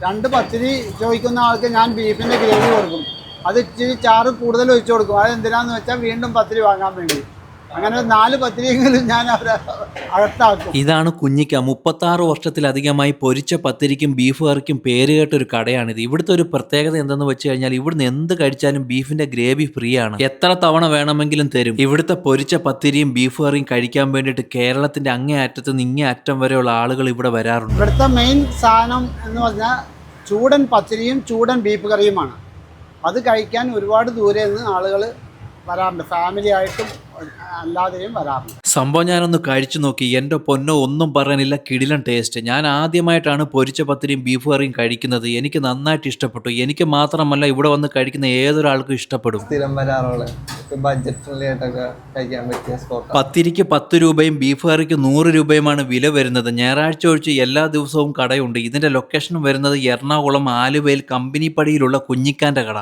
2 പത്തിരി ചോദിക്കുന്ന ആൾക്ക് ഞാൻ ബീഫിൻ്റെ ഗ്രേവി കൊടുക്കും. അത് ഇച്ചിരി ചാറ് കൂടുതൽ ഒഴിച്ചു കൊടുക്കും. അത് എന്തിനാന്ന് വെച്ചാൽ വീണ്ടും പത്തിരി വാങ്ങാൻ വേണ്ടി. അങ്ങനെ 4 പത്തിരിയെങ്കിലും ഞാൻ അവരെ അകത്താക്കും. ഇതാണ് കുഞ്ഞിക്ക. 36 വർഷത്തിലധികമായി പൊരിച്ച പത്തിരിക്കും ബീഫ് കറിക്കും പേരുകേട്ട ഒരു കടയാണിത്. ഇവിടുത്തെ ഒരു പ്രത്യേകത എന്തെന്ന് വെച്ച് കഴിഞ്ഞാൽ ഇവിടുന്ന് എന്ത് കഴിച്ചാലും ബീഫിന്റെ ഗ്രേവി ഫ്രീ ആണ്. എത്ര തവണ വേണമെങ്കിലും തരും. ഇവിടുത്തെ പൊരിച്ച പത്തിരിയും ബീഫ് കറിയും കഴിക്കാൻ വേണ്ടിയിട്ട് കേരളത്തിന്റെ അങ്ങേ അറ്റത്ത് നിന്ന് ഇങ്ങേ അറ്റം വരെയുള്ള ആളുകൾ ഇവിടെ വരാറുണ്ട്. ഇവിടുത്തെ മെയിൻ സാധനം എന്ന് പറഞ്ഞാൽ ചൂടൻ പത്തിരിയും ചൂടൻ ബീഫ് കറിയുമാണ്. അത് കഴിക്കാൻ ഒരുപാട് ദൂരെ നിന്ന് ആളുകൾ വരാറുണ്ട്. ഫാമിലി ആയിട്ടും അല്ലാതെയും വരാറുണ്ട്. സംഭവം ഞാനൊന്ന് കഴിച്ചു നോക്കി. എൻ്റെ പൊന്നോ, ഒന്നും പറയാനില്ല, കിടിലൻ ടേസ്റ്റ്. ഞാൻ ആദ്യമായിട്ടാണ് പൊരിച്ച പത്തിരിയും ബീഫ് കറിയും കഴിക്കുന്നത്. എനിക്ക് നന്നായിട്ട് ഇഷ്ടപ്പെട്ടു. എനിക്ക് മാത്രമല്ല, ഇവിടെ വന്ന് കഴിക്കുന്ന ഏതൊരാൾക്കും ഇഷ്ടപ്പെടും. സ്ഥിരം വരാറുള്ള ബഡ്ജറ്റ് ഫ്രണ്ട്ലി ആയിട്ടൊക്കെ കഴിക്കാൻ പറ്റിയ സ്പോട്ട്. പത്തിരിക്ക് 10 രൂപയും ബീഫ് കറിക്ക് 100 രൂപയുമാണ് വില വരുന്നത്. ഞായറാഴ്ച ഒഴിച്ച് എല്ലാ ദിവസവും കടയുണ്ട്. ഇതിൻ്റെ ലൊക്കേഷൻ വരുന്നത് എറണാകുളം ആലുവയിൽ കമ്പനിപ്പടിയിലുള്ള കുഞ്ഞിക്കാൻ്റെ കട.